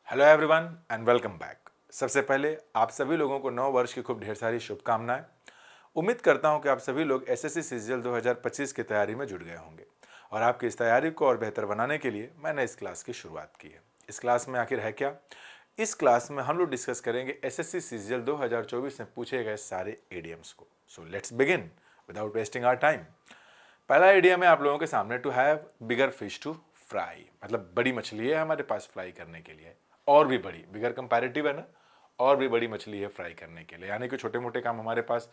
Hello everyone and welcome back. सबसे पहले आप सभी लोगों को नव वर्ष की खूब ढेर सारी शुभकामनाएं। उम्मीद करता हूं कि आप सभी लोग एसएससी सीजीएल 2025 की तैयारी में जुट गए होंगे और आपकी इस तैयारी को और बेहतर बनाने के लिए मैंने इस क्लास की शुरुआत की है। इस क्लास में आखिर है क्या? इस क्लास में हम लोग डिस्कस करेंगे एसएससी सीजीएल 2024 में पूछे गए सारे इडियम्स को। So let's begin without wasting our time. पहला इडियम है आप लोगों के सामने, to have bigger fish to fry, मतलब बड़ी मछली है हमारे पास फ्राई करने के लिए, और भी बड़ी, बिगर कंपैरेटिव है ना, और भी बड़ी मछली है फ्राई करने के लिए, यानी कि छोटे मोटे काम हमारे पास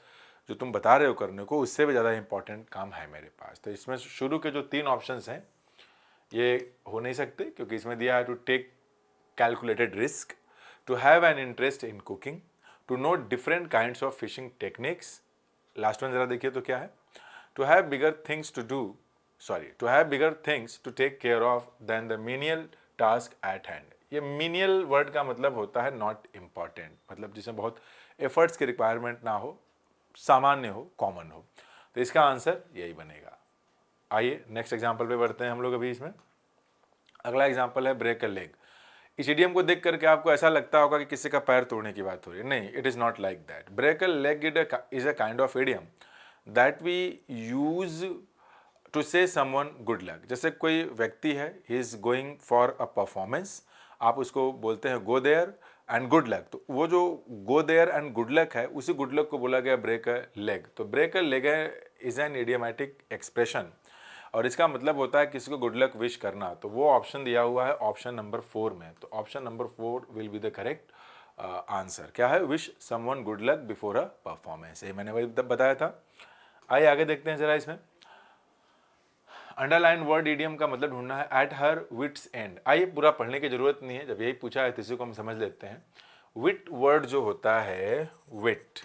जो तुम बता रहे हो करने को उससे भी ज़्यादा इंपॉर्टेंट काम है मेरे पास। तो इसमें शुरू के जो 3 ऑप्शंस हैं ये हो नहीं सकते, क्योंकि इसमें दिया है to take calculated risk, to have an interest in cooking, to know different kinds of fishing techniques. Last one जरा देखिए तो क्या है, to have bigger things to do, sorry, to have bigger things to take care of than the menial task at hand. ये menial word का मतलब होता है नॉट इम्पॉर्टेंट, मतलब जिसमें बहुत एफर्ट्स की रिक्वायरमेंट ना हो, सामान्य हो, कॉमन हो। तो इसका आंसर यही बनेगा। आइए नेक्स्ट एग्जाम्पल पे बढ़ते हैं हम लोग। अभी इसमें अगला एग्जाम्पल है ब्रेक अ लेग। इस इडियम को देख करके आपको ऐसा लगता होगा कि किसी का पैर तोड़ने की बात हो रही है। नहीं, it is not like that. Break a leg is a kind of idiom that we use to say someone good luck. जैसे कोई व्यक्ति है, he is going for a performance, आप उसको बोलते हैं go there and good luck. तो वो जो go there and good luck है, उसी गुड लक को बोला गया ब्रेक अ लेग। तो break a leg is an idiomatic expression और इसका मतलब होता है किसी को गुड लक विश करना। तो वो ऑप्शन दिया हुआ है ऑप्शन नंबर 4 में। तो option number 4 will be the correct answer. क्या है? Wish someone good luck before a performance. ये मैंने वही बताया था। आइए आगे देखते हैं जरा। इसमें अंडरलाइन वर्ड इडियम का मतलब ढूंढना है, एट हर विट्स एंड। आइए पूरा पढ़ने की जरूरत नहीं है, जब यही पूछा है तो इसी को हम समझ लेते हैं। विट वर्ड जो होता है, विट,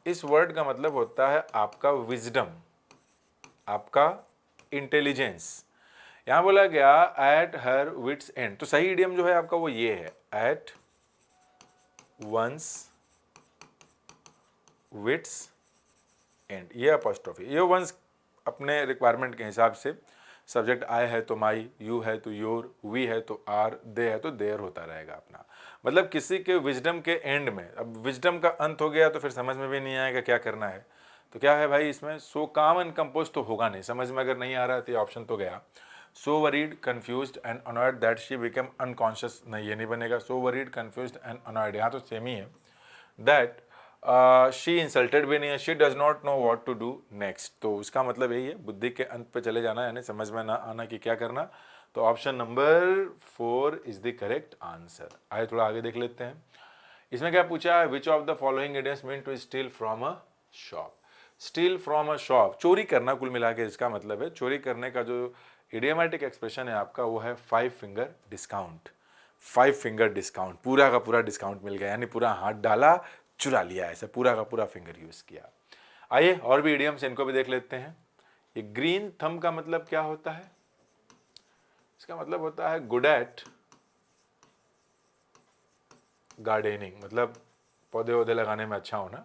इस वर्ड का मतलब होता है आपका विजडम, आपका इंटेलिजेंस। यहां बोला गया एट हर विट्स एंड, तो सही इडियम जो है आपका वो ये है, एट वंस विट्स एंड। ये अपोस्ट्रोफी, ये वंस अपने रिक्वायरमेंट के हिसाब से सब्जेक्ट आई है तो माई, यू है तो योर, वी है तो आर, दे है तो देयर होता रहेगा अपना। मतलब किसी के विजडम के एंड में, अब विजडम का अंत हो गया तो फिर समझ में भी नहीं आएगा क्या करना है। तो क्या है भाई इसमें, सो काम एंड कंपोज तो होगा नहीं, समझ में अगर नहीं आ रहा है तो ये ऑप्शन तो गया। So worried confused and annoyed that she become unconscious, नहीं ये नहीं बनेगा। So worried confused and annoyed, यहाँ तो सेम ही है। दैट शी इंसल्टेड भी नहीं है, she does not know what to do next. तो उसका मतलब यही है, बुद्धि के अंत पे चले जाना, यानी समझ में ना आना कि क्या करना। तो option number 4 is the correct answer. आइए थोड़ा आगे देख लेते हैं। इसमें क्या पूछा है, which of the following idioms mean to steal from a shop. Steal from a shop, चोरी करना, कुल मिला के इसका मतलब है। चोरी करने का जो इडियमेटिक एक्सप्रेशन है आपका वो है 5 फिंगर डिस्काउंट। 5 फिंगर डिस्काउंट, पूरा का पूरा डिस्काउंट मिल गया, यानी पूरा हाथ डाला चुरा लिया, ऐसा पूरा का पूरा फिंगर यूज किया। आइए और भी इडियम्स इनको भी देख लेते हैं। ये ग्रीन थंब का मतलब क्या होता है? इसका मतलब होता है गुड एट गार्डनिंग, मतलब पौधे वौधे लगाने में अच्छा होना।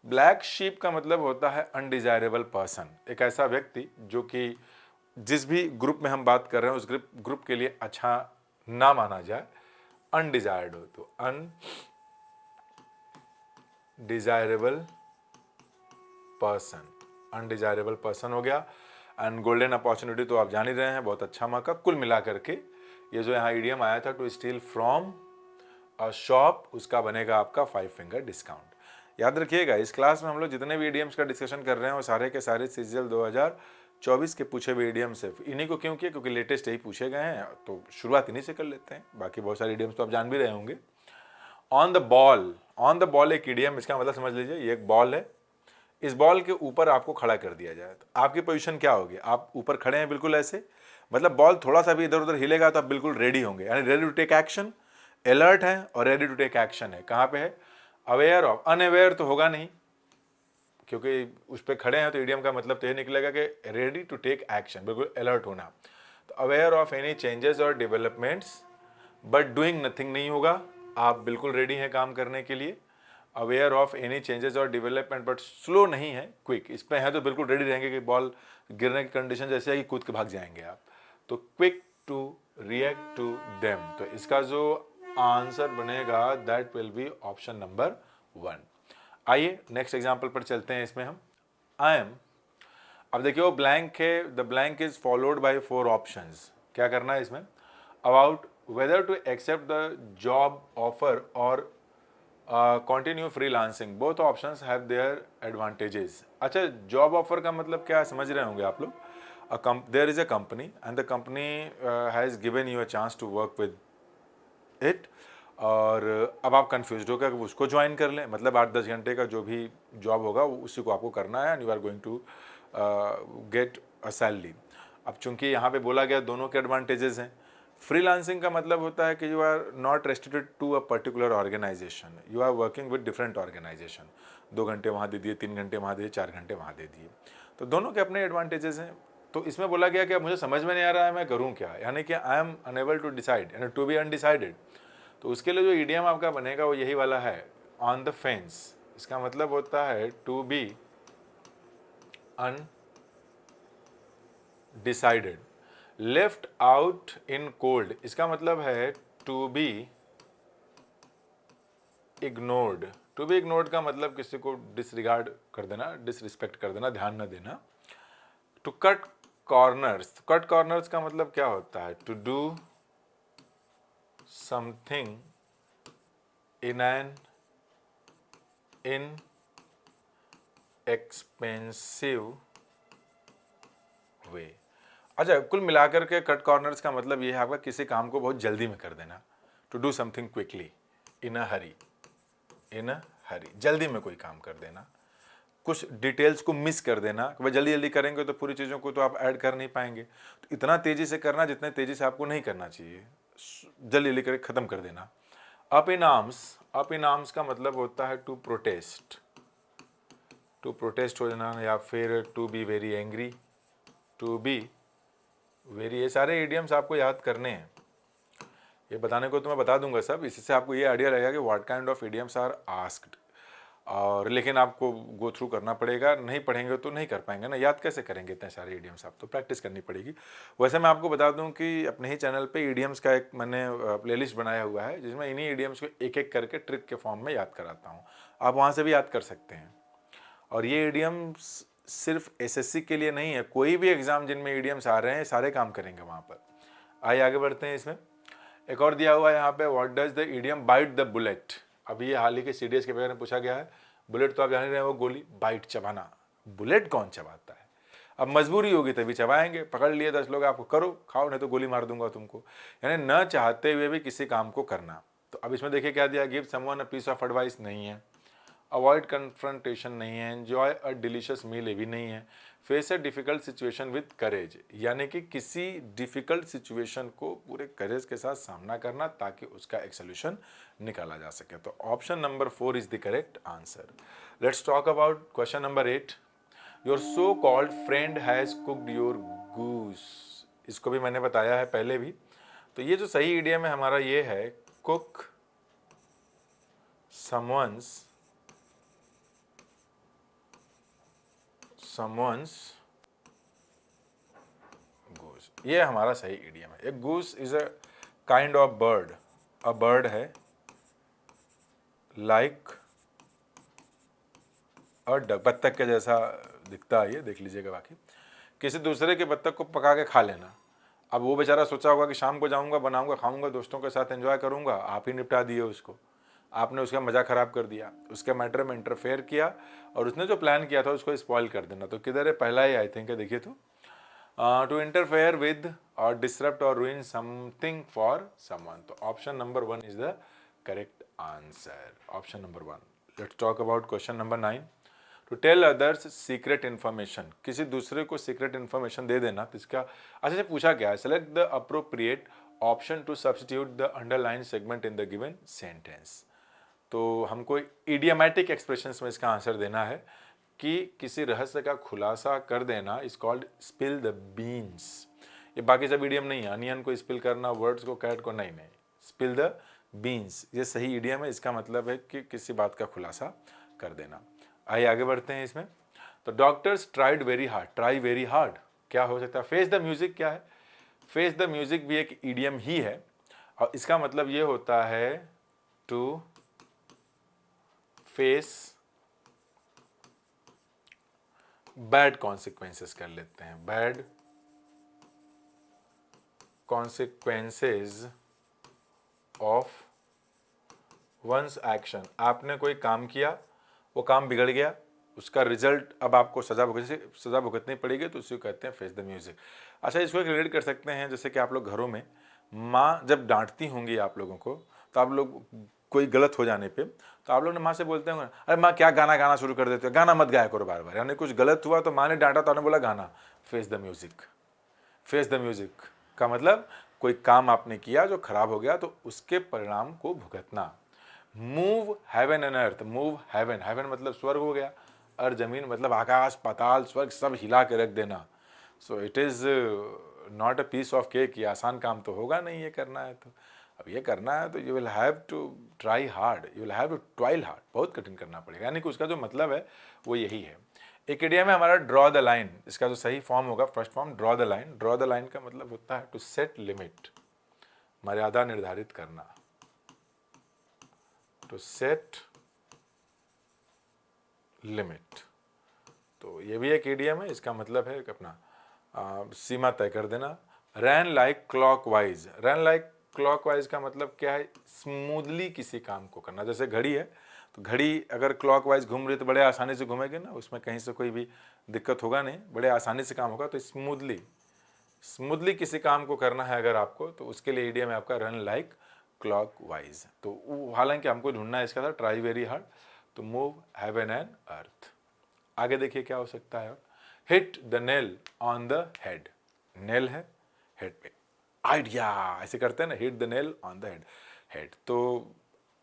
ब्लैक शीप का मतलब होता है अनडिजायरेबल पर्सन, एक ऐसा व्यक्ति जो कि जिस भी ग्रुप में हम बात कर रहे हैं उस ग्रुप के लिए अच्छा ना माना जाए, अनडिजायर्ड हो। तो अनडिजायरेबल पर्सन, अनडिजायरेबल पर्सन हो गया। एंड गोल्डन अपॉर्चुनिटी तो आप जान ही रहे हैं, बहुत अच्छा मौका। कुल मिला करके ये जो यहाँ ईडियम आया था, to steal from a shop, उसका बनेगा आपका 5 फिंगर डिस्काउंट। याद रखिएगा, इस क्लास में हम लोग जितने भी ईडियम्स का डिस्कशन कर रहे हैं वो सारे के सारे सीजीएल 2024 के पूछे हुए ईडियम से। इन्हीं को क्यों किया? क्योंकि लेटेस्ट यही पूछे गए हैं, तो शुरुआत इन्हीं से कर लेते हैं। बाकी बहुत सारे ईडियम्स तो आप जान भी रहे होंगे। On the ball, on the ball एक ईडियम, इसका मतलब समझ लीजिए ये एक बॉल है, इस बॉल के ऊपर आपको खड़ा कर दिया जाए तो आपकी पोजीशन क्या होगी? आप ऊपर खड़े हैं बिल्कुल ऐसे, मतलब बॉल थोड़ा सा भी इधर उधर हिलेगा तो आप बिल्कुल रेडी होंगे, यानी ready to take action, alert है और रेडी टू टेक एक्शन है। कहाँ पे है? अवेयर ऑफ, अनअवेयर तो होगा नहीं, क्योंकि उस पर खड़े हैं। तो इडियम का मतलब तो ये निकलेगा कि रेडी टू टेक एक्शन, बिल्कुल अलर्ट होना। तो अवेयर ऑफ एनी चेंजेस और डेवलपमेंट्स बट डूइंग नथिंग नहीं होगा, आप बिल्कुल रेडी हैं काम करने के लिए। अवेयर ऑफ एनी चेंजेस और डेवलपमेंट बट स्लो नहीं है, क्विक। इस पे है तो बिल्कुल रेडी रहेंगे कि बॉल गिरने की कंडीशन जैसे है कि कूद के भाग जाएंगे आप। तो quick to react to them. तो इसका जो आंसर बनेगा that will be option number 1। आइए नेक्स्ट एग्जाम्पल पर चलते हैं। इसमें हम आई एम, अब देखिए वो ब्लैंक है, the blank is followed by 4 options. क्या करना है इसमें? About whether to accept the job offer और continue freelancing, both options have their advantages. अच्छा, जॉब ऑफर का मतलब क्या समझ रहे होंगे आप लोग। There is a company and the company has given you a chance to work with it, और अब आप कंफ्यूज हो कि उसको ज्वाइन कर लें, मतलब 8-10 घंटे का जो भी जॉब होगा उसी को आपको करना है and you are going to get a salary. अब चूंकि यहाँ पे बोला गया दोनों के एडवांटेजेस हैं। फ्रीलांसिंग का मतलब होता है कि you are not restricted to a particular organisation, you are working with different organisation. 2 घंटे वहाँ दे दिए, 3 घंटे वहाँ दे दिए, 4 घंटे वहाँ दे दिए, तो दोनों के अपने एडवांटेजेस हैं। तो इसमें बोला गया कि मुझे समझ में नहीं आ रहा है मैं करूँ क्या, यानी कि I am unable to decide, यानी टू बी अनडिसाइडेड। तो उसके लिए जो ईडियम आपका बनेगा वो यही वाला है, ऑन द फेंस। इसका मतलब होता है to be undecided. Left out in cold, इसका मतलब है to be ignored. To be ignored का मतलब किसी को डिसरिगार्ड कर देना, डिसरिस्पेक्ट कर देना, ध्यान न देना। To cut corners, cut corners का मतलब क्या होता है? To do something in an inexpensive way. अच्छा, कुल मिलाकर के कट कॉर्नर्स का मतलब ये है आपका किसी काम को बहुत जल्दी में कर देना, टू डू समथिंग क्विकली, इन अ हरी, इन अ हरी, जल्दी में कोई काम कर देना, कुछ डिटेल्स को मिस कर देना। भाई जल्दी जल्दी करेंगे तो पूरी चीज़ों को तो आप ऐड कर नहीं पाएंगे, तो इतना तेज़ी से करना जितने तेज़ी से आपको नहीं करना चाहिए, जल्दी जल्दी करके ख़त्म कर देना। Up in arms, up in arms का मतलब होता है टू प्रोटेस्ट, टू प्रोटेस्ट हो जाना, या फिर to be very angry, to be very, ये सारे इडियम्स आपको याद करने हैं। ये बताने को तो मैं बता दूंगा सब, इससे आपको ये आइडिया रहेगा कि what kind of idioms are asked, और लेकिन आपको गो थ्रू करना पड़ेगा, नहीं पढ़ेंगे तो नहीं कर पाएंगे ना, याद कैसे करेंगे इतने सारे इडियम्स, आप तो प्रैक्टिस करनी पड़ेगी। वैसे मैं आपको बता दूं कि अपने ही चैनल पे इडियम्स का एक मैंने प्लेलिस्ट बनाया हुआ है जिसमें इन्हीं इडियम्स को एक एक करके ट्रिक के फॉर्म में याद कराता हूँ, आप वहाँ से भी याद कर सकते हैं। और ये इडियम्स सिर्फ एसएससी के लिए नहीं है, कोई भी एग्जाम जिनमें इडियम्स आ रहे हैं सारे काम करेंगे वहाँ पर। आइए आगे बढ़ते हैं। इसमें एक और दिया हुआ है यहाँ पे, what does the idiom bite the bullet. अभी ये हाल ही के सीडीएस के पेपर में पूछा गया है। बुलेट तो आप जान रहे हैं वो गोली, बाइट चबाना, बुलेट कौन चबाता है? अब मजबूरी होगी तभी चबाएंगे, पकड़ लिए 10 लोग, आपको करो खाओ नहीं तो गोली मार दूंगा तुमको, यानी न चाहते हुए भी किसी काम को करना। तो अब इसमें देखिए क्या दिया, give someone a piece of advice नहीं है, अवॉइड कन्फ्रंटेशन नहीं है, एंजॉय अ डिलीशियस मील ये भी नहीं है, face a difficult situation with courage, यानी कि किसी डिफिकल्ट सिचुएशन को पूरे करेज के साथ सामना करना ताकि उसका एक सोल्यूशन निकाला जा सके। तो option number 4 is the correct answer. Let's talk about question number 8। Your so called friend has cooked your goose, इसको भी मैंने बताया है पहले भी। तो ये जो सही इडियम है हमारा ये है, कुक someone's goose, ये हमारा सही इडियम है। एक goose is a kind of bird, a bird है लाइक अ डक, बत्तख के जैसा दिखता है ये, देख लीजिएगा। बाकी किसी दूसरे के बत्तख को पका के खा लेना। अब वो बेचारा सोचा होगा कि शाम को जाऊंगा, बनाऊंगा, खाऊंगा, दोस्तों के साथ एंजॉय करूंगा, आप ही निपटा दिए उसको, आपने उसका मजा खराब कर दिया, उसके मैटर में इंटरफेयर किया और उसने जो प्लान किया था उसको स्पॉइल कर देना। तो किधर है? पहला ही आई थिंक है, देखिए तो टू इंटरफेयर विद और डिसरप्ट और रूइन समथिंग फॉर समवन। तो option number 1 is the correct answer, option number 1। Let's talk about question number 9। To tell others secret information, किसी दूसरे को सीक्रेट इन्फॉर्मेशन दे देना। तो इसका अच्छा से पूछा गया है, select the appropriate option to substitute the underline segment in the given sentence. तो हमको इडियमेटिक एक्सप्रेशंस में इसका आंसर देना है कि किसी रहस्य का खुलासा कर देना is called spill the beans. ये बाकी सब इडियम नहीं है, अनियन को स्पिल करना, वर्ड्स को, कैट को, नहीं, स्पिल द बीन्स ये सही इडियम है। इसका मतलब है कि किसी बात का खुलासा कर देना। आइए आगे बढ़ते हैं इसमें। तो doctors tried very hard, try very hard क्या हो सकता है? फेस द म्यूजिक क्या है? फेस द म्यूजिक भी एक ईडियम ही है और इसका मतलब ये होता है टू फेस बैड कॉन्सिक्वेंसेस कर लेते हैं, bad consequences of one's action. आपने कोई काम किया, वो काम बिगड़ गया, उसका रिजल्ट अब आपको सजा भुगतनी पड़ेगी, तो उसी को कहते हैं फेस द म्यूजिक। अच्छा, इसको एक रिलेट कर सकते हैं, जैसे कि आप लोग घरों में माँ जब डांटती होंगी आप लोगों को, तो आप लोग कोई गलत हो जाने पे तो आप लोग ने माँ से बोलते होंगे, अरे माँ क्या गाना गाना शुरू कर देते हो, गाना मत गाया करो बार बार। यानी कुछ गलत हुआ तो माँ ने डांटा तो आपने बोला गाना। Face the music, face the music का मतलब कोई काम आपने किया जो खराब हो गया तो उसके परिणाम को भुगतना। Move heaven and earth, move heaven, heaven मतलब स्वर्ग हो गया, अर्थ जमीन मतलब आकाश पाताल स्वर्ग सब हिला के रख देना। So it is not a piece of cake. ये आसान काम तो होगा नहीं ये करना है, तो अब ये करना है तो you will have to try hard, you will have to toil hard, बहुत कठिन करना पड़ेगा। यानी कि उसका जो मतलब है वो यही है। एक इडियम है हमारा ड्रॉ द लाइन, इसका जो सही फॉर्म होगा first form draw the line. Draw the line का मतलब होता है टू सेट लिमिट, मर्यादा निर्धारित करना, टू सेट लिमिट। तो ये भी एक इडियम है, इसका मतलब है कि अपना सीमा तय कर देना। Run like clockwise, run like clockwise का मतलब क्या है, स्मूथली किसी काम को करना। जैसे घड़ी है तो घड़ी अगर क्लॉकवाइज घूम रही है तो बड़े आसानी से घूमेगी ना, उसमें कहीं से कोई भी दिक्कत होगा नहीं, बड़े आसानी से काम होगा। तो स्मूथली किसी काम को करना है अगर आपको, तो उसके लिए इडियम है आपका रन लाइक क्लॉकवाइज। तो हालांकि हमको ढूंढना है इसका था ट्राई वेरी हार्ड, तो मूव हेवन एंड अर्थ। आगे देखिए क्या हो सकता है, hit the nail on the head, nail है हेड पे, आइडिया ऐसे करते हैं ना, hit the nail on the head, head तो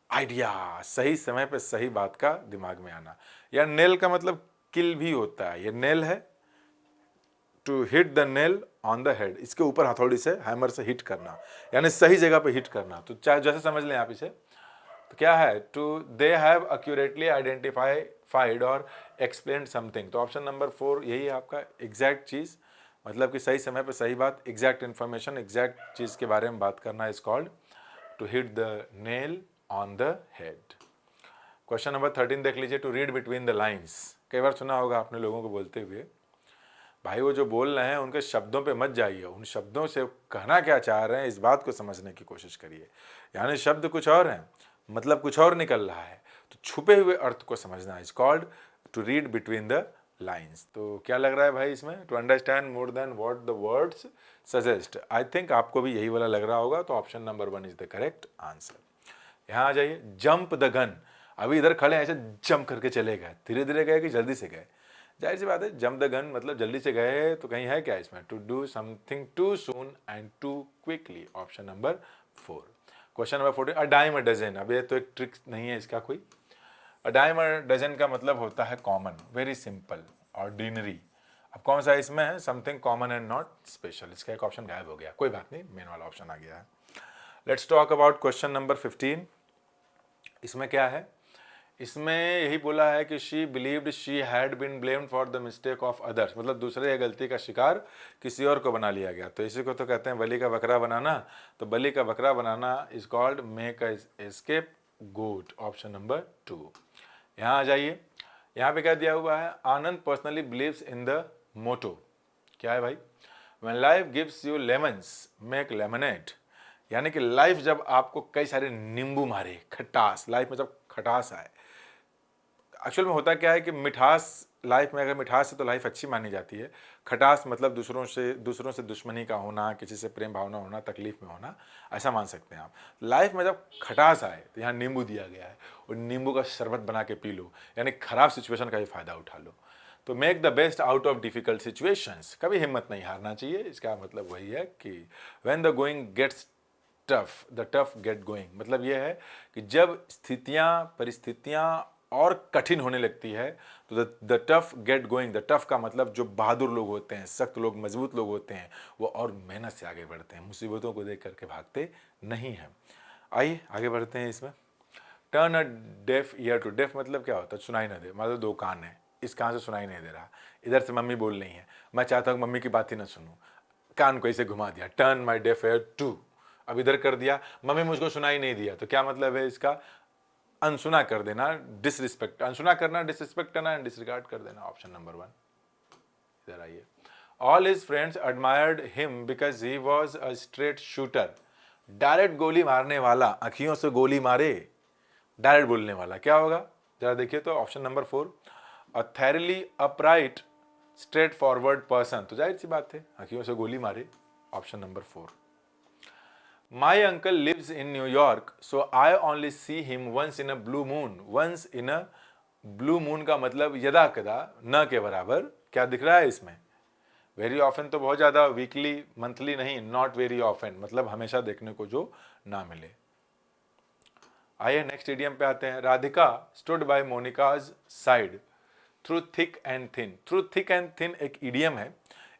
आइडिया, सही समय पे सही बात का दिमाग में आना। या नेल का मतलब किल भी होता है, ये नेल है, to hit the nail on the head, इसके ऊपर हथौड़ी से हैमर से हिट करना, यानी सही जगह पे हिट करना। तो चाहे जैसे समझ लें आप इसे, तो क्या है, to they have accurately identified और एक्सप्लेन समथिंग। तो ऑप्शन नंबर 4 यही है आपका, एग्जैक्ट चीज़, मतलब कि सही समय पे सही बात, एग्जैक्ट इन्फॉर्मेशन, एग्जैक्ट चीज़ के बारे में बात करना is called to hit the nail on the head. Question number 13 देख लीजिए, to read between the lines. कई बार सुना होगा आपने लोगों को बोलते हुए, भाई वो जो बोल रहे हैं उनके शब्दों पे मत जाइए, उन शब्दों से कहना क्या चाह रहे हैं इस बात को समझने की कोशिश करिए। यानी शब्द कुछ और हैं, मतलब कुछ और निकल रहा है, तो छुपे हुए अर्थ को समझना is called to read between the lines. तो क्या लग रहा है भाई इसमें, to understand more than what the words suggest. I think आपको भी यही वाला लग रहा होगा, तो option number 1 is the correct answer. यहाँ आ जाइए, जंप द गन। अभी इधर खड़े ऐसे जंप करके चले गए, धीरे धीरे गए कि जल्दी से गए, जाहिर सी बात है जंप द गन मतलब जल्दी से गए, तो कहीं है क्या इसमें, to do something too soon and too quickly, option number 4। Question number 14, a dime a dozen. अब ये तो एक ट्रिक नहीं है इसका कोई, अ डाइम अ डजन का मतलब होता है कॉमन, वेरी सिंपल, ऑर्डिनरी। अब कौन सा इसमें है, something common and not special, इसका एक ऑप्शन गायब हो गया, कोई बात नहीं, मेन वाला ऑप्शन आ गया है। Let's talk about question number 15। इसमें क्या है, इसमें यही बोला है कि she believed she had been blamed for the mistake of others, मतलब दूसरे या गलती का शिकार किसी और को बना लिया गया। तो इसी को तो कहते हैं बलि का बकरा बनाना। तो बलि का बकरा बनाना is called make a scapegoat, option number 2। यहाँ आ जाइए, यहाँ पे क्या दिया हुआ है, Anand personally believes in the motto. क्या है भाई, when life gives you lemons make lemonade. यानी कि लाइफ जब आपको कई सारे नींबू मारे, खटास, लाइफ में जब खटास आए, एक्चुअल में होता क्या है कि मिठास, लाइफ में अगर मिठास है तो लाइफ अच्छी मानी जाती है, खटास मतलब दूसरों से दुश्मनी का होना, किसी से प्रेम भावना होना, तकलीफ में होना, ऐसा मान सकते हैं आप। लाइफ में जब खटास आए तो यहाँ नींबू दिया गया है, और नींबू का शरबत बना के पी लो, यानी खराब सिचुएशन का ही फायदा उठा लो। तो make the best out of difficult situations, कभी हिम्मत नहीं हारना चाहिए। इसका मतलब वही है कि when the going gets tough the tough get going, मतलब ये है कि जब परिस्थितियाँ और कठिन होने लगती है तो the tough get going. The tough का मतलब जो बहादुर लोग होते हैं, सख्त लोग, मजबूत लोग होते हैं, वो और मेहनत से आगे बढ़ते हैं, मुसीबतों को देख करके भागते नहीं हैं। आइए आगे बढ़ते हैं इसमें। Turn a deaf ear to, deaf मतलब क्या होता है, सुनाई ना दे, मतलब 2 कान है, इस कान से सुनाई नहीं दे रहा, इधर से मम्मी बोल रही है, मैं चाहता हूँ मम्मी की बात ही ना सुनूँ, कान को ऐसे घुमा दिया, turn my deaf ear to, अब इधर कर दिया, मम्मी मुझको सुनाई नहीं दिया, तो क्या मतलब है इसका, अनसुना कर देना, डिसरिस्पेक्ट, अनसुना करना, डिसरिस्पेक्ट करना एंड डिसरिगार्ड कर देना। Option number 1। इधर आइए, all his friends admired him because he was a straight shooter, direct गोली मारने वाला, आंखियों से गोली मारे, डायरेक्ट बोलने वाला, क्या होगा जरा देखिए तो। ऑप्शन नंबर 4, अ थैरली अपराइट स्ट्रेट फॉरवर्ड पर्सन, तो जाहिर सी बात है आंखियों से गोली मारे। Option number 4। My uncle lives in New York, so I only see him once in a blue moon. Once in a blue moon का मतलब यदा कदा, न के बराबर, क्या दिख रहा है इसमें, वेरी ऑफन तो बहुत ज़्यादा, वीकली मंथली नहीं, नॉट वेरी ऑफन मतलब हमेशा देखने को जो ना मिले। आइए नेक्स्ट इडियम पे आते हैं। Radhika stood by Monika's side through thick and thin. Through thick and thin एक इडियम है।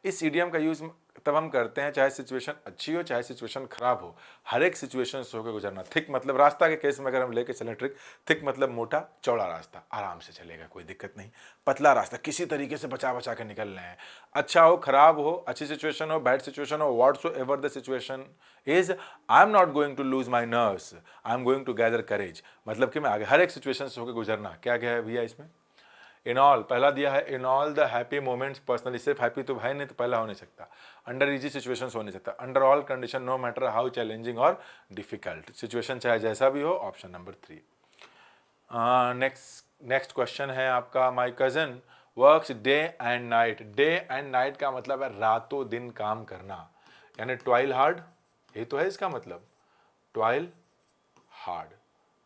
इस इडियम का यूज तब हम करते हैं चाहे सिचुएशन अच्छी हो चाहे सिचुएशन खराब हो, हर एक सिचुएशन से होकर गुजरना। थिक मतलब रास्ता के केस में अगर हम लेके चलें ट्रिक, थिक मतलब मोटा चौड़ा रास्ता, आराम से चलेगा, कोई दिक्कत नहीं। पतला रास्ता किसी तरीके से बचा बचा के निकल रहे हैं, अच्छा हो खराब हो, अच्छी सिचुएशन हो बैड सिचुएशन हो, whatsoever the situation is, I am not going to lose my nerves, I am going to gather courage, मतलब कि मैं आगे हर एक सिचुएशन से होकर गुजरना। क्या क्या है भैया इसमें, इन ऑल, पहला दिया है in all the happy moments personally, सिर्फ हैप्पी तो भाई नहीं तो पहला हो नहीं सकता, अंडर इजी सिचुएशंस हो नहीं सकता, under all condition no matter how challenging और डिफिकल्ट, सिचुएशन चाहे जैसा भी हो। Option number 3। नेक्स्ट क्वेश्चन है आपका, my cousin works day and night. Day and night का मतलब है रातों दिन काम करना, यानी ट्वाइल हार्ड, ये तो है इसका मतलब, ट्वाइल हार्ड।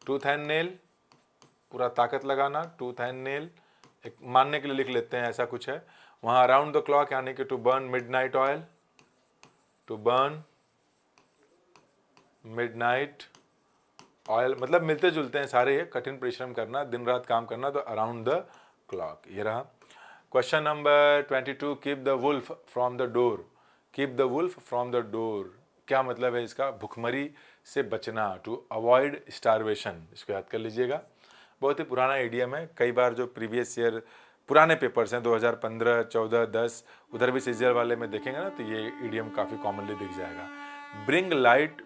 टूथ एंड नेल, पूरा ताकत लगाना, टूथ एंड नेल एक मानने के लिए लिख लेते हैं, ऐसा कुछ है वहाँ। अराउंड द क्लॉक यानी कि to burn midnight oil, to burn midnight oil मतलब मिलते जुलते हैं सारे, कठिन परिश्रम करना, दिन रात काम करना, तो अराउंड द क्लॉक ये रहा। Question number 22, keep the wolf from the door. Keep the wolf from the door क्या मतलब है इसका, भुखमरी से बचना, टू अवॉइड स्टारवेशन, इसको याद कर लीजिएगा। बहुत ही पुराना इडियम है, कई बार जो प्रीवियस ईयर पुराने पेपर्स हैं 2015, 14, 10 उधर भी सीजीएल वाले में देखेंगे ना तो ये इडियम काफ़ी कॉमनली दिख जाएगा। Bring light,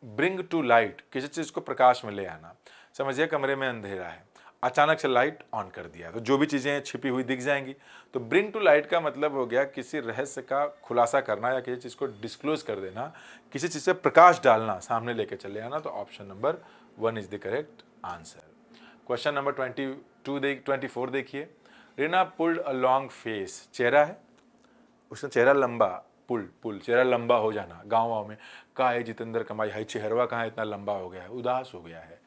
bring to light, किसी चीज़ को प्रकाश में ले आना। समझिए कमरे में अंधेरा है, अचानक से लाइट ऑन कर दिया तो जो भी चीज़ें छिपी हुई दिख जाएंगी। तो ब्रिंग टू लाइट का मतलब हो गया किसी रहस्य का खुलासा करना या किसी चीज़ को डिस्क्लोज कर देना, किसी चीज़ से प्रकाश डालना, सामने लेके चले आना। तो option number 1 is the correct answer. Question number 24 देखिए। Reena pulled a long face, चेहरा है उसने चेहरा लंबा, पुल चेहरा लंबा हो जाना, गाँव में कहा है जितेंद्र कमाई है चेहरवा कहाँ इतना लंबा हो गया है, उदास हो गया है।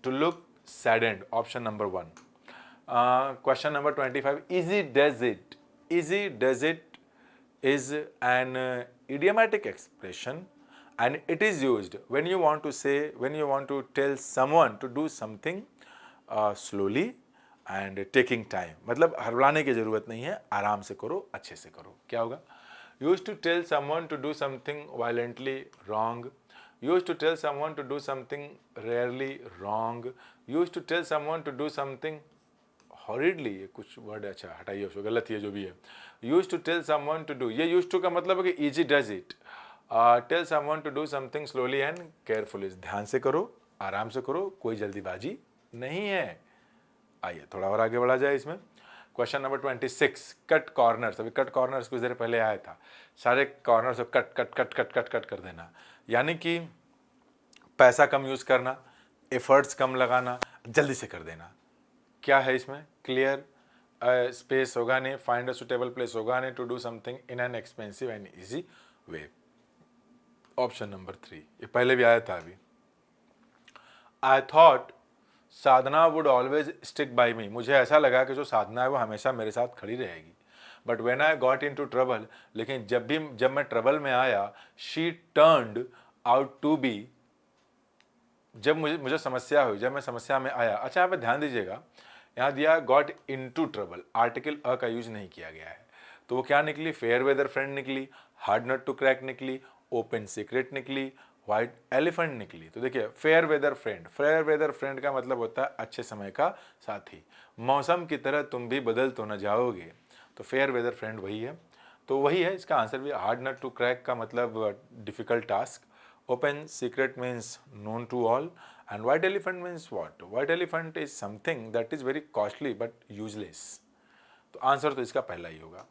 To look saddened, option number 1। Question number 25, easy does it. Easy does it is an idiomatic expression and it is used when you want to tell someone to do something slowly and taking time, मतलब हड़बड़ाने की जरूरत नहीं है, आराम से करो, अच्छे से करो। क्या होगा, used to tell someone to do something violently wrong, used to tell someone to do something rarely wrong, used to tell someone to do something हॉरिडली, ये कुछ वर्ड अच्छा हटाइए उसको, गलत ही है जो भी है। Use to tell someone to do, ये यूज टू का मतलब है कि easy does it, tell someone to do something slowly and carefully, ध्यान से करो, आराम से करो, कोई जल्दीबाजी नहीं है। आइए थोड़ा और आगे बढ़ा जाए इसमें। Question number 26, cut corners. अभी कट कॉर्नर्स कुछ देर पहले आया था, सारे कॉर्नर्स को cut cut cut cut cut cut कर देना, यानी कि पैसा कम यूज करना, एफर्ट्स कम लगाना, जल्दी से कर देना। क्या है इसमें, क्लियर स्पेस होगा नहीं, फाइंड अ सुटेबल प्लेस होगा नहीं, to do something in an expensive and easy way. Option number 3, ये पहले भी आया था अभी। I thought Sadhana would always stick by me, मुझे ऐसा लगा कि जो साधना है वो हमेशा मेरे साथ खड़ी रहेगी। But when I got into trouble, लेकिन जब मैं ट्रबल में आया, she turned out to be, जब मुझे समस्या हुई, जब मैं समस्या में आया। अच्छा यहाँ पे ध्यान दीजिएगा, यहाँ दिया got into trouble, article a का यूज नहीं किया गया है, तो वो क्या निकली, फेयर वेदर फ्रेंड निकली, हार्ड नट टू क्रैक निकली, ओपन सीक्रेट निकली, व्हाइट एलिफेंट निकली। तो देखिए फेयर वेदर फ्रेंड का मतलब होता है अच्छे समय का साथी, मौसम की तरह तुम भी बदल तो न जाओगे, तो फेयर वेदर फ्रेंड वही है। तो वही है इसका आंसर भी। हार्ड नट टू क्रैक का मतलब difficult task. Open secret means known to all. And white elephant means what? White elephant is something that is very costly but useless. तो आंसर तो इसका पहला ही होगा।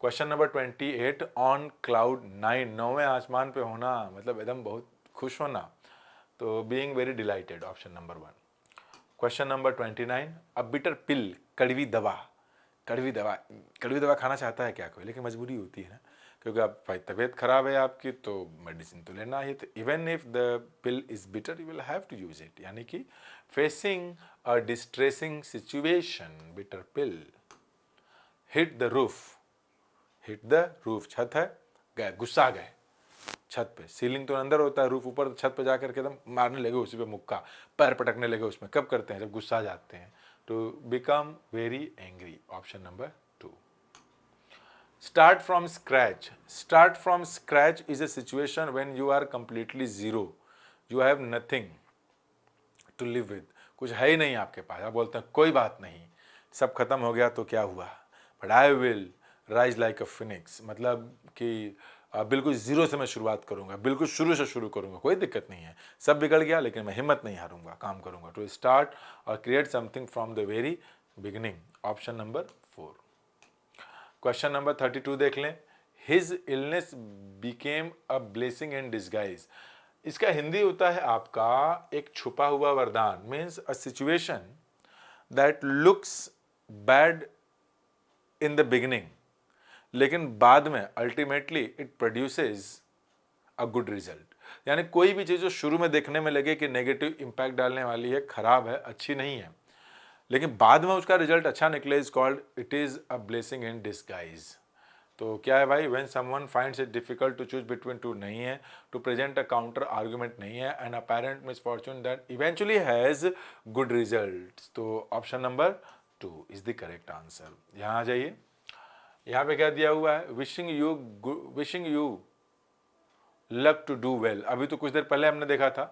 क्वेश्चन नंबर 28, ऑन क्लाउड 9, नौवें आसमान पे होना मतलब एकदम बहुत खुश होना, तो being very delighted, option number 1। Question number 29, a bitter pill, कड़वी दवा। कड़वी दवा खाना चाहता है क्या कोई? लेकिन मजबूरी होती है ना, क्योंकि आप भाई तबीयत खराब है आपकी तो मेडिसिन तो लेना ही। तो even if the pill is bitter you will have to use it, यानी कि facing a distressing situation, bitter pill. Hit the roof, छत है, गए, गुस्सा गए छत पे। सीलिंग तो अंदर होता है, रूफ ऊपर, छत पे जाकर के एकदम मारने लगे उसी पे मुक्का, पैर पटकने लगे उसमें। कब करते हैं? जब गुस्सा जाते हैं। To become very angry, option number 2। Start from scratch is a situation when you are completely zero, you have nothing to live with, कुछ है ही नहीं आपके पास। आप बोलते हैं कोई बात नहीं, सब खत्म हो गया तो क्या हुआ, but I will rise like a Phoenix, मतलब कि बिल्कुल जीरो से मैं शुरुआत करूंगा, बिल्कुल शुरू से शुरू करूंगा, कोई दिक्कत नहीं है, सब बिगड़ गया लेकिन मैं हिम्मत नहीं हारूंगा, काम करूंगा। टू स्टार्ट और create something from the very beginning, option number 4। Question number 32 देख लें। His illness became a blessing in disguise, इसका हिंदी होता है आपका एक छुपा हुआ वरदान। Means a situation that looks bad in the beginning, लेकिन बाद में ultimately it produces a good result. यानी कोई भी चीज़ जो शुरू में देखने में लगे कि नेगेटिव इंपैक्ट डालने वाली है, खराब है, अच्छी नहीं है, लेकिन बाद में उसका रिजल्ट अच्छा निकले, is called it is a blessing in disguise. तो क्या है भाई? When someone finds it difficult to choose between two नहीं है, to present a counter argument नहीं है, and apparent misfortune that eventually has good result. तो option number 2 is the correct answer. यहाँ आ जाइए, यहाँ पे क्या दिया हुआ है? Wishing you luck to do well. अभी तो कुछ देर पहले हमने देखा था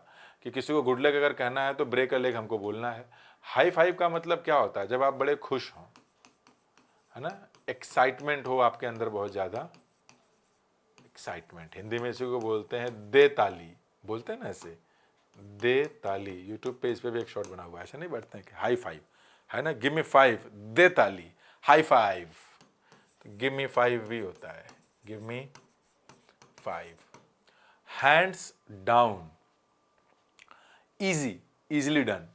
कि किसी को गुड लक अगर कहना है तो ब्रेक अ लेग हमको बोलना है। हाई फाइव का मतलब क्या होता है? जब आप बड़े खुश हों, है ना, एक्साइटमेंट हो आपके अंदर, बहुत ज़्यादा एक्साइटमेंट। हिंदी में इसी को बोलते हैं दे ताली, बोलते हैं ना ऐसे, दे ताली। यूट्यूब पे इस पे भी एक शॉर्ट बना हुआ है, ऐसा नहीं बैठते हैं कि हाई फाइव, है ना, गिव मी 5, दे ताली, हाई फाइव। गिव मी 5 भी होता है, give me 5। Hands down, easily done.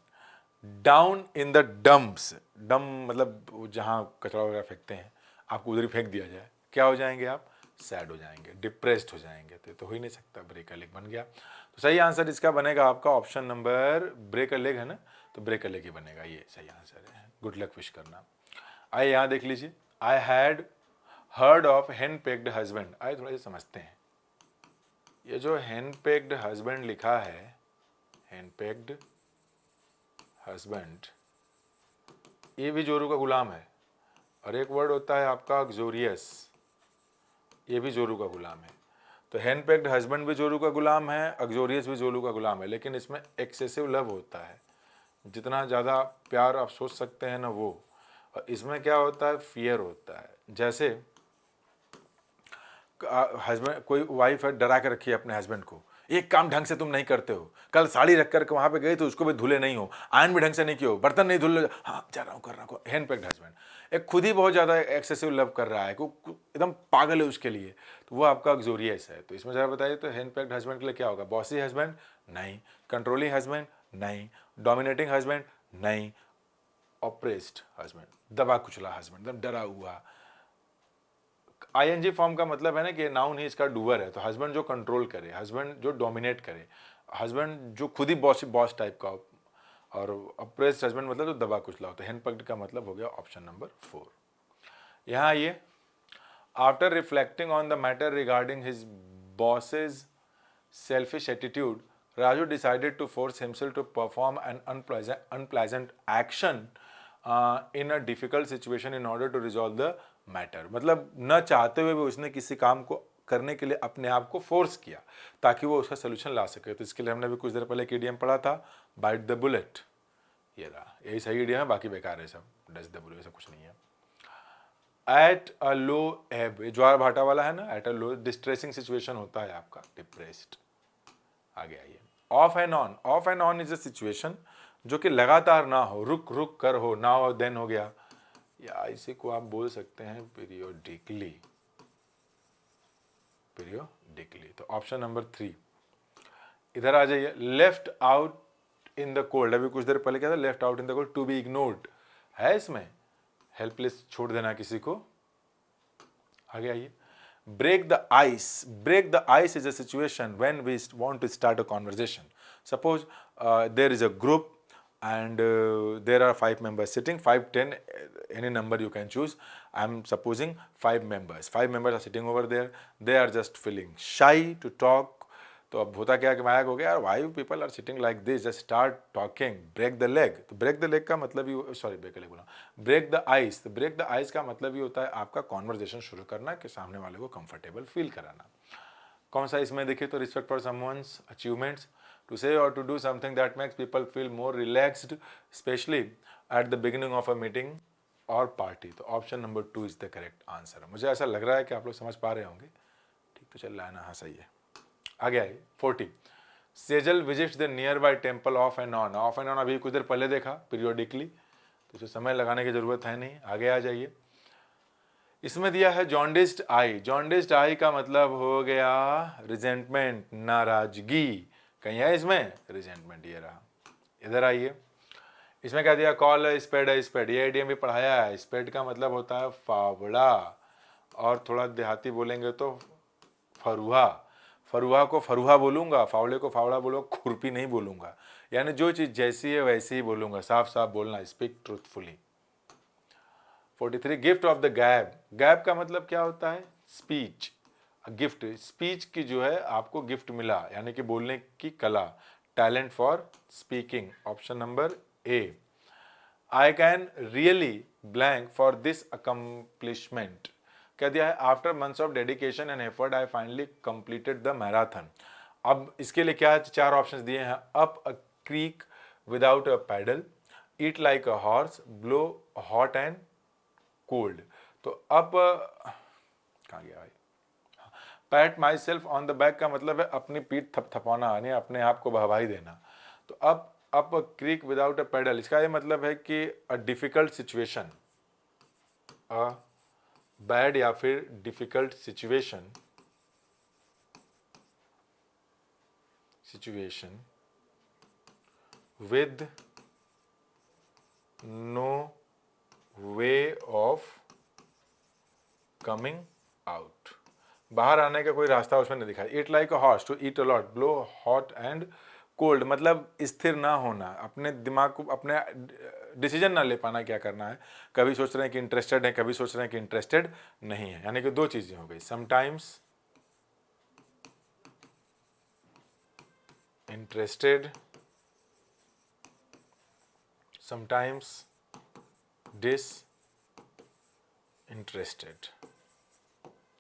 Down in the dumps, डम मतलब जहां कचरा वगैरह फेंकते हैं, आपको उधर ही फेंक दिया जाए, क्या हो जाएंगे आप? सैड हो जाएंगे, डिप्रेस्ड हो जाएंगे। तो हो ही नहीं सकता, ब्रेक अ लेग बन गया। तो सही आंसर इसका बनेगा आपका option number, break a leg है ना, तो ब्रेक अ लेग ही बनेगा, ये सही आंसर है। गुड लक विश करना। आइए यहाँ देख लीजिए, आई हैड हर्ड ऑफ हेन पेक्ड हस्बैंड। आइए थोड़ा सा समझते हैं। ये जो हेन पेक्ड हस्बैंड लिखा है, हेन पेक्ड हस्बैंड, ये भी जोरू का गुलाम है। और एक वर्ड होता है आपका ग्जोरियस, ये भी जोरू का गुलाम है। तो हैंड पैक्ड हस्बैंड भी जोरू का गुलाम है, अग्जोरियस भी जोरू का गुलाम है, लेकिन इसमें एक्सेसिव लव होता है, जितना ज़्यादा प्यार आप सोच सकते हैं ना वो। और इसमें क्या होता है? फियर होता है। जैसे हस्बैंड, कोई वाइफ है, डरा के रखी है अपने हस्बैंड को, एक काम ढंग से तुम नहीं करते हो, कल साड़ी रख करके वहां पे गई तो उसको भी धुले नहीं हो, आयरन भी ढंग से नहीं किया हो, बर्तन नहीं धुले, हाँ जा रहा हूँ कर रहा हूँ। हैंड पैक्ड हस्बैंड एक खुद ही बहुत ज़्यादा एक्सेसिव लव कर रहा है, एकदम पागल है उसके लिए, तो वो आपका एक्सोरियस है। तो इसमें ज़रा बताइए, तो हैंड पैक्ड हस्बैंड के लिए क्या होगा? बॉसी हस्बैंड नहीं, कंट्रोलिंग हस्बैंड नहीं, डोमिनेटिंग हस्बैंड नहीं, ऑप्रेस्ड हस्बैंड, दबा कुचला हस्बैंड, एकदम डरा हुआ। आईएनजी फॉर्म का मतलब है ना कि नाउन ही इसका डूअर है, तो हस्बैंड जो कंट्रोल करे, हस्बैंड जो डोमिनेट करे, हस्बैंड जो खुद ही बॉस टाइप का, और अप्रेस्ड हस्बैंड मतलब जो दबा कुचला होता है। हैंडपक्ड का मतलब हो गया ऑप्शन नंबर 4। यहाँ आइए, after reflecting on the matter regarding his bosses selfish attitude, Raju decided to force himself to perform an unpleasant action in a difficult situation in order to resolve the matter। मतलब न चाहते हुए भी उसने किसी काम को करने के लिए अपने आप को फोर्स किया ताकि वो उसका सोल्यूशन ला सके। तो इसके लिए हमने भी कुछ देर पहले एक इडियम पढ़ा था, बाइट द बुलेट, ये रहा, यही सही इडियम है, बाकी बेकार है सब, डच द बुलेट, ऐसा कुछ नहीं है। एट अ लो एब, ज्वार भाटा वाला है ना, at a low distressing situation होता है आपका, डिप्रेस्ड। आगे आइए, of and on. Of and on is a situation जो कि लगातार ना हो, रुक रुक कर हो, नाउ देन हो गया, या इसी को आप बोल सकते हैं पीरियोडिकली। पीरियोडिकली, तो ऑप्शन नंबर 3। इधर आ जाइए, left out in the cold, अभी कुछ देर पहले क्या था, left out in the cold, to be ignored है इसमें, हेल्पलेस छोड़ देना किसी को। आगे आइए, break the ice। break the ice is a situation when we want to start a conversation. Suppose there is a group and there are 5 members sitting, 5 10 any number you can choose. I'm supposing 5 members, 5 members are sitting over there, they are just feeling shy to talk। तो अब होता क्या कि माया हो गया यार, why people are sitting like this, just start talking, break the leg. तो break the leg का मतलब ही, सॉरी ब्रेक द लेग बोला, ब्रेक द आइस। तो ब्रेक द आइस का मतलब ही होता है आपका कॉन्वर्जेशन शुरू करना, कि सामने वाले को कंफर्टेबल फील कराना। कौन सा इसमें देखिए तो, respect for someone's achievements, to say और to do something that makes people feel more relaxed, especially at the beginning of a meeting और पार्टी। तो option number 2 is the correct answer. मुझे ऐसा लग रहा है कि आप लोग समझ पा रहे होंगे। ठीक, तो चल रहा है ना, हाँ सही है। आगे आइए, 40। Sejal visits the near by temple of and on. Of and on अभी कुछ देर पहले देखा, पीरियोडिकली, तो इसे समय लगाने की जरूरत है नहीं। आगे आ जाइए, इसमें दिया है जॉन्डिस्ड आई। जॉन्डिस्ड आई का मतलब हो गया रिजेंटमेंट, नाराजगी। कहीं है इसमें रिजेंटमेंट, ये रहा। इधर आइए, इसमें क्या दिया, कॉल स्पेड है स्पेड, ये आइडिया भी पढ़ाया है। स्पेड का मतलब होता है फावड़ा, और थोड़ा देहाती बोलेंगे तो फरुहा। फरुहा को फरुहा बोलूंगा, फावड़े को फावड़ा बोलूंगा, खुरपी नहीं बोलूंगा। यानी जो चीज़ जैसी है वैसे ही बोलूंगा, साफ साफ बोलना, speak truthfully. 43, gift of the गैब। गैब का मतलब क्या होता है, स्पीच। गिफ्ट, स्पीच की जो है आपको गिफ्ट मिला, यानी कि बोलने की कला, talent for speaking. Option number A. I can really blank for this accomplishment. क्या दिया है, after months of dedication and effort I finally completed the marathon. अब इसके लिए क्या है, 4 ऑप्शंस दिए हैं, up a creek without a paddle, eat like a horse, blow hot and cold. तो अब कहाँ गया भाई, pat my self on the back का मतलब है अपनी पीठ थपथपाना, यानी अपने आप को बहबाई देना। तो अब up creek without a paddle, इसका ये मतलब है कि a difficult situation, a bad या फिर difficult situation with no way of coming out, बाहर आने का कोई रास्ता उसमें नहीं दिखाई। Eat like a horse, to eat a lot, blow hot and cold, मतलब स्थिर ना होना, अपने दिमाग को, अपने डिसीजन ना ले पाना क्या करना है। कभी सोच रहे हैं कि इंटरेस्टेड है, कभी सोच रहे हैं कि इंटरेस्टेड नहीं है, यानी कि 2 चीजें हो गई, sometimes interested, sometimes disinterested.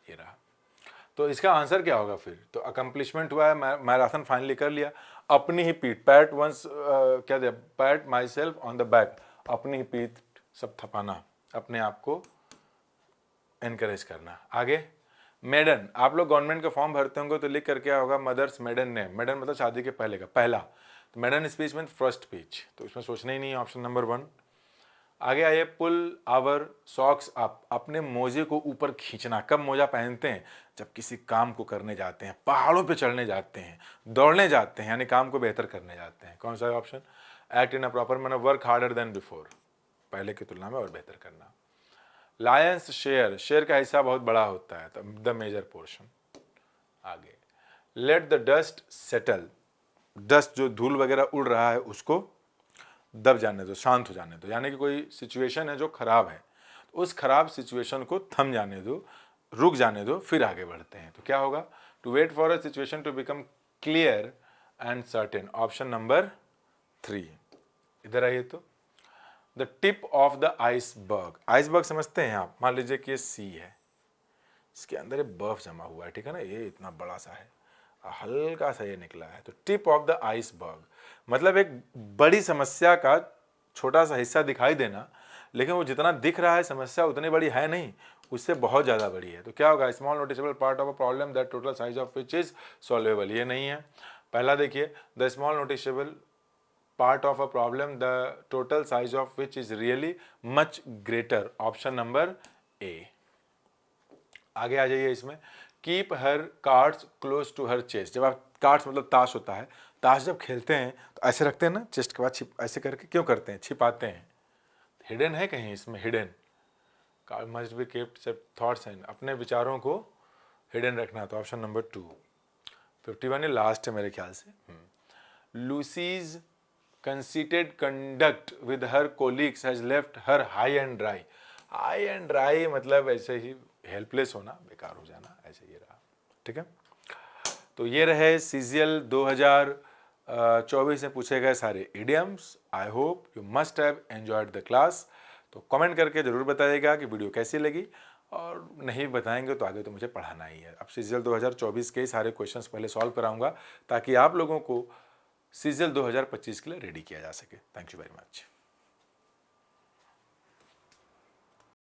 ये रहा। तो इसका आंसर क्या होगा फिर, तो अकम्प्लिशमेंट हुआ है, मैराथन फाइनली कर लिया, अपनी ही पीठ, पैट वंस क्या दिया, PAT my self on the back, अपनी ही पीठ सब थपाना, अपने आप को एनकरेज करना। आगे, मेडन, आप लोग गवर्नमेंट का फॉर्म भरते होंगे तो लिख कर क्या होगा, मदर्स मेडन नेम। मेडन मतलब शादी के पहले का पहला, तो maiden speech mean first speech, तो इसमें सोचना ही नहीं है, ऑप्शन नंबर 1। आगे आइए, पुल आवर सॉक्स अप, अपने मोजे को ऊपर खींचना। कब मोजा पहनते हैं, जब किसी काम को करने जाते हैं, पहाड़ों पे चढ़ने जाते हैं, दौड़ने जाते हैं, यानी काम को बेहतर करने जाते हैं। कौन सा है option, act in a proper manner, work harder than before, पहले की तुलना में और बेहतर करना। लायंस शेयर, शेयर का हिस्सा बहुत बड़ा होता है, द मेजर पोर्शन। आगे, let the dust settle, dust जो धूल वगैरह उड़ रहा है उसको दब जाने दो, शांत हो जाने दो, यानी कि कोई सिचुएशन है जो खराब है, तो उस खराब सिचुएशन को थम जाने दो, रुक जाने दो, फिर आगे बढ़ते हैं। तो क्या होगा, to wait for a situation to become clear and certain. Option number 3। इधर आइए, तो the tip of the iceberg. Iceberg समझते हैं आप, मान लीजिए कि ये सी है, इसके अंदर एक बर्फ जमा हुआ है, ठीक है ना, ये इतना बड़ा सा है, हल्का सा ये निकला है, तो टिप ऑफ द आइसबर्ग मतलब एक बड़ी समस्या का छोटा सा हिस्सा दिखाई देना, लेकिन वो जितना दिख रहा है समस्या उतनी बड़ी है नहीं, उससे बहुत ज़्यादा बड़ी है। तो क्या होगा, small noticeable part of a problem that total size of which is solvable, ये नहीं है। पहला देखिए, the small noticeable part of a problem the total size of which is really much greater, option number A. आगे आ जाइए इसमें, keep her cards close to her chest. जब आप कार्ड्स मतलब ताश होता है, ताश जब खेलते हैं तो ऐसे रखते हैं ना चेस्ट के बाद, छिप ऐसे करके क्यों करते हैं, छिपाते हैं। हिडन है कहीं इसमें, hidden card must be kept सब थॉट्स एंड, अपने विचारों को हिडन रखना, तो ऑप्शन नंबर 2। 51 ये लास्ट है मेरे ख्याल से। लूसीज conceited conduct with her colleagues has left her high and dry। high and dry मतलब ऐसे ही हेल्पलेस होना, बेकार हो जाना, ऐसे ही रहा। ठीक है, तो ये रहे सीजीएल 2024 में पूछे गए सारे idioms. I hope you must have enjoyed the class. तो कमेंट करके ज़रूर बताइएगा कि वीडियो कैसी लगी, और नहीं बताएंगे तो आगे तो मुझे पढ़ाना ही है। अब सीजीएल 2024 के सारे क्वेश्चंस पहले सॉल्व कराऊंगा ताकि आप लोगों को सीजीएल 2025 के लिए रेडी किया जा सके। Thank you very much.